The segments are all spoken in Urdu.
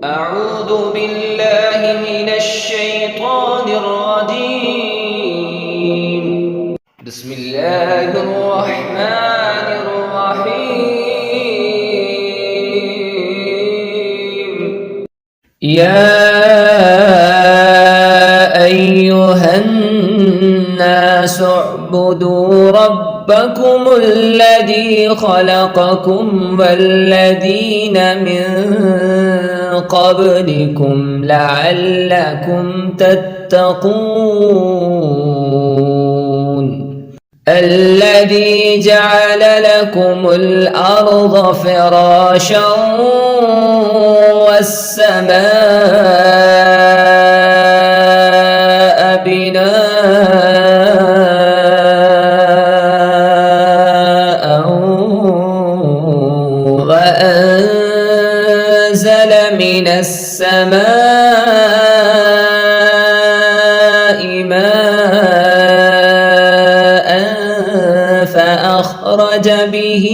أعوذ بالله من الشيطان الرجيم. بسم الله الرحمن الرحيم. يا أيها الناس اعبدوا ربكم الذي خلقكم والذين من قبلكم لعلكم تتقون الذي جعل لكم الأرض فراشا والسماء بناء وأنزل من السماء ماء فأخرج به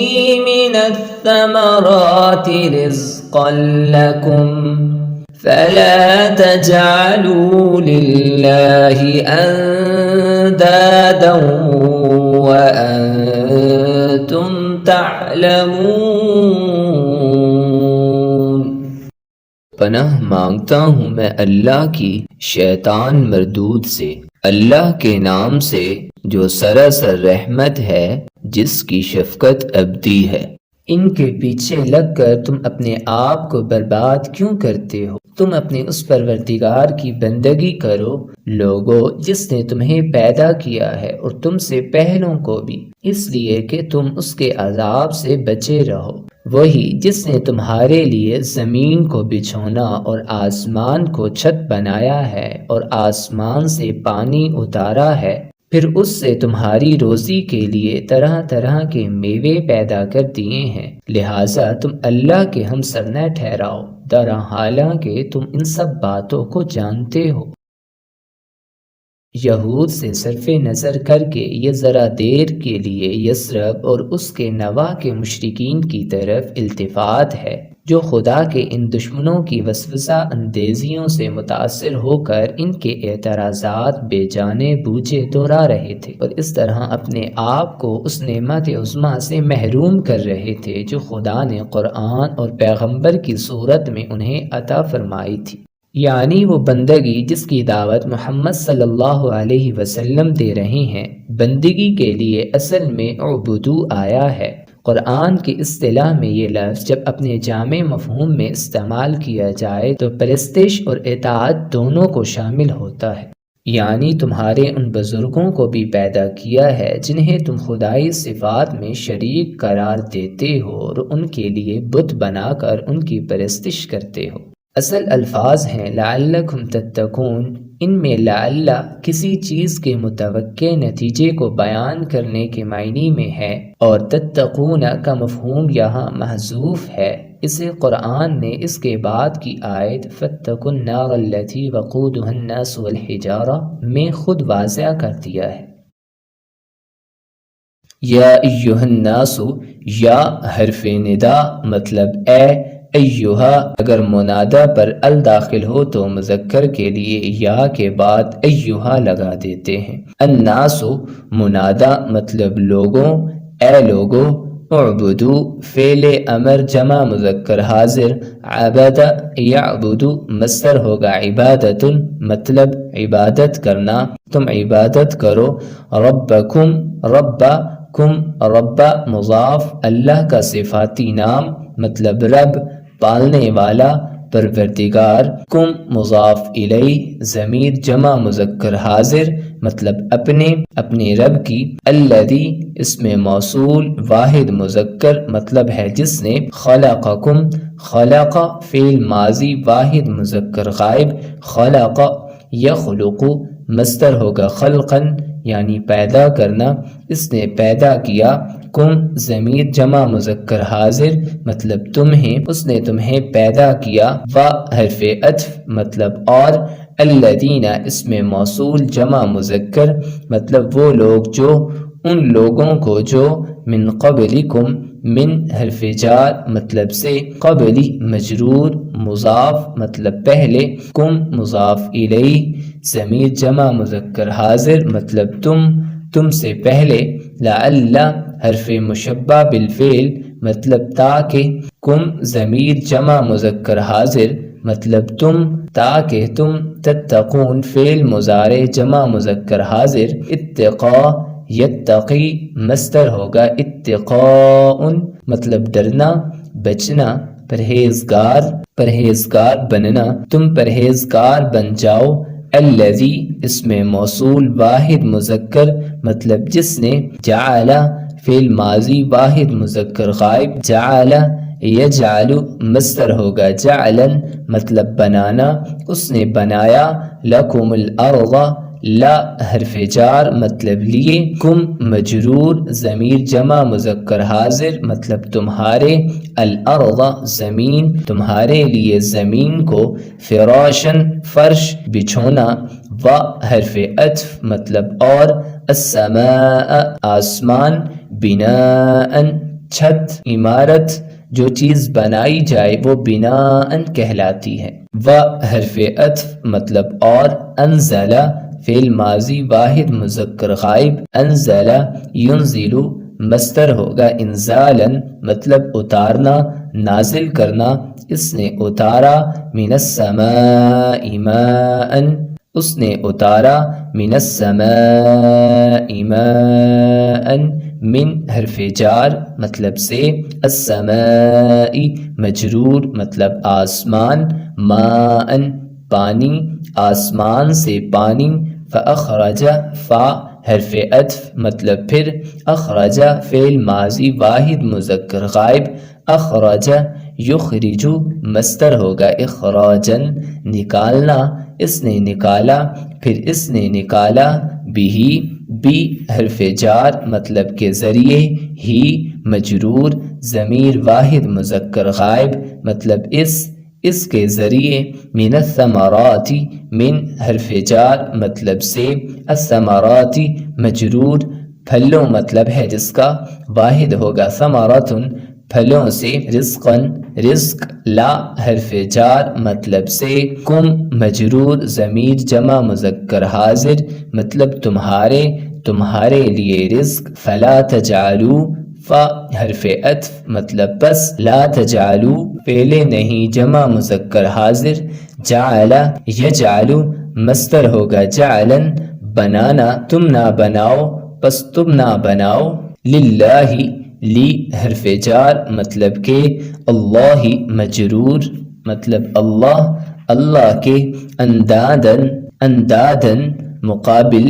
من الثمرات رزقا لكم فلا تجعلوا لله أندادا وأنتم تعلمون۔ پناہ مانگتا ہوں میں اللہ کی شیطان مردود سے، اللہ کے نام سے جو سراسر رحمت ہے، جس کی شفقت ابدی ہے۔ ان کے پیچھے لگ کر تم اپنے آپ کو برباد کیوں کرتے ہو؟ تم اپنے اس پروردگار کی بندگی کرو لوگو جس نے تمہیں پیدا کیا ہے اور تم سے پہلوں کو بھی، اس لیے کہ تم اس کے عذاب سے بچے رہو۔ وہی جس نے تمہارے لیے زمین کو بچھونا اور آسمان کو چھت بنایا ہے اور آسمان سے پانی اتارا ہے، پھر اس سے تمہاری روزی کے لیے طرح طرح کے میوے پیدا کر دیے ہیں، لہٰذا تم اللہ کے ہمسر نہ ٹھہراؤ، درا حالانکہ تم ان سب باتوں کو جانتے ہو۔ یہود سے صرف نظر کر کے یہ ذرا دیر کے لیے یثرب اور اس کے نواح کے مشرکین کی طرف التفات ہے، جو خدا کے ان دشمنوں کی وسوسہ اندیزیوں سے متاثر ہو کر ان کے اعتراضات بے جانے بوجھے دہرا رہے تھے اور اس طرح اپنے آپ کو اس نعمت عظمیٰ سے محروم کر رہے تھے جو خدا نے قرآن اور پیغمبر کی صورت میں انہیں عطا فرمائی تھی، یعنی وہ بندگی جس کی دعوت محمد صلی اللہ علیہ وسلم دے رہے ہیں۔ بندگی کے لیے اصل میں اعبدو آیا ہے۔ قرآن کی اصطلاح میں یہ لفظ جب اپنے جامع مفہوم میں استعمال کیا جائے تو پرستش اور اطاعت دونوں کو شامل ہوتا ہے، یعنی تمہارے ان بزرگوں کو بھی پیدا کیا ہے جنہیں تم خدائی صفات میں شریک قرار دیتے ہو اور ان کے لیے بت بنا کر ان کی پرستش کرتے ہو۔ اصل الفاظ ہیں لعلکم تتقون، ان میں لعل کسی چیز کے متوقع نتیجے کو بیان کرنے کے معنی میں ہے اور تتقون کا مفہوم یہاں محذوف ہے۔ اسے قرآن نے اس کے بعد کی آیت فاتقوا النار التي وقودها الناس والحجارہ میں خود واضح کر دیا ہے۔ یا ایہا الناس، یا حرف ندا مطلب اے، ایہا اگر منادہ پر ال داخل ہو تو مذکر کے لیے یا کے بعد ایہا لگا دیتے ہیں۔ الناس منادہ مطلب لوگوں، اے لوگوں۔ اعبدو فعل امر جمع مذکر حاضر، عبد یعبد مصدر ہوگا عبادت مطلب عبادت کرنا، تم عبادت کرو۔ ربکم ربکم رب مضاف اللہ کا صفاتی نام مطلب رب پالنے والا، پروردگار۔ کم مضاف الیہ ضمیر جمع مذکر حاضر مطلب اپنے رب کی۔ الذی اسم موصول واحد مذکر مطلب ہے جس نے۔ خلقکم خلق فعل ماضی واحد مذکر غائب، خلق یخلق مصدر ہوگا خلقا یعنی پیدا کرنا، اس نے پیدا کیا۔ کم ضمیر جمع مذکر حاضر مطلب تمہیں، اس نے تمہیں پیدا کیا۔ و حرف عطف مطلب اور۔ الذین اسم موصول جمع مذکر مطلب وہ لوگ جو، ان لوگوں کو جو من قبلکم، من حرف جار مطلب سے، قبلی مجرور، مضاف مطلب پہلے، کم مضاف الیہ، ضمیر جمع مذکر حاضر مطلب تم سے پہلے، لعل حرف مشبہ بالفعل مطلب تاکہ، کم ضمیر جمع مذکر حاضر مطلب تاکہ تم، تتقون فعل مضارع جمع مذکر حاضر، اتقا یتقی مصدر ہوگا، اتقاء مطلب ڈرنا، بچنا، پرہیزگار بننا، تم پرہیزگار بن جاؤ، الذی اسم موصول واحد مذکر مطلب جس نے، جعل فعل ماضی واحد مذکر غائب، جعل یجعل مصدر ہوگا، جعلا مطلب بنانا، اس نے بنایا، لکم الارض، لا حرف جار مطلب لیے، کم مجرور، ضمیر جمع مذکر حاضر مطلب تمہارے، الارض زمین، تمہارے لیے زمین کو، فراشن فرش بچھونا، و حرف عطف مطلب اور، السماء آسمان، بناء چھت، عمارت، جو چیز بنائی جائے وہ بناء کہلاتی ہے، و حرف عطف مطلب اور، انزل فعل ماضی واحد مذکر غائب، انزل ینزل مصدر ہوگا، انزالا مطلب اتارنا، نازل کرنا، اس نے اتارا، من السماء ماء، اس نے اتارا، من السماء ماء، من حرف جار مطلب سے، السماء مجرور مطلب آسمان، ماء پانی، آسمان سے پانی، فاخرج فا حرف عطف مطلب پھر، اخرج فعل ماضی واحد مذکر غائب، اخرج یخرج مصدر ہوگا، اخراجا نکالنا، اس نے نکالا، پھر اس نے نکالا، بھی حرف جار مطلب کے ذریعے، ہی مجرور، ضمیر واحد مذکر غائب مطلب اس کے ذریعے، من الثمرات، من حرف جار مطلب سے، الثمرات مجرور، پھلوں مطلب ہے جس کا، واحد ہوگا، ثمرۃ پھلوں سے، رزقاً رزق، لا حرف جار مطلب سے، کم مجرور، ضمیر جمع مذکر حاضر مطلب تمہارے لیے رزق، فلا تجعلوا فا حرف عطف مطلب بس، لا تجعلوا فعل نہیں جمع مذکر حاضر، جعل یجعل مصدر ہوگا، جعلا بنانا، تم نہ بناؤ، پس تم نہ بناؤ، للہ لی حرف جار مطلب کہ، اللہ مجرور مطلب اللہ کے، اندادن مقابل،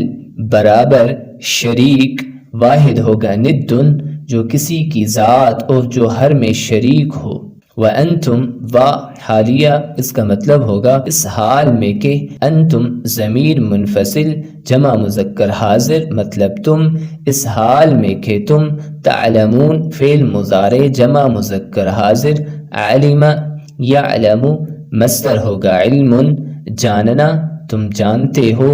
برابر، شریک، واحد ہوگا، ندن جو کسی کی ذات اور جو ہر میں شریک ہو، وَأَنْتُمْ و حالیہ اس کا مطلب ہوگا اس حال میں کہ، انتم ضمیر منفصل جمع مذکر حاضر مطلب تم، اس حال میں کہ تم، تعلمون فعل مضارع جمع مذکر حاضر، علم یعلم مصدر ہوگا، علم جاننا، تم جانتے ہو،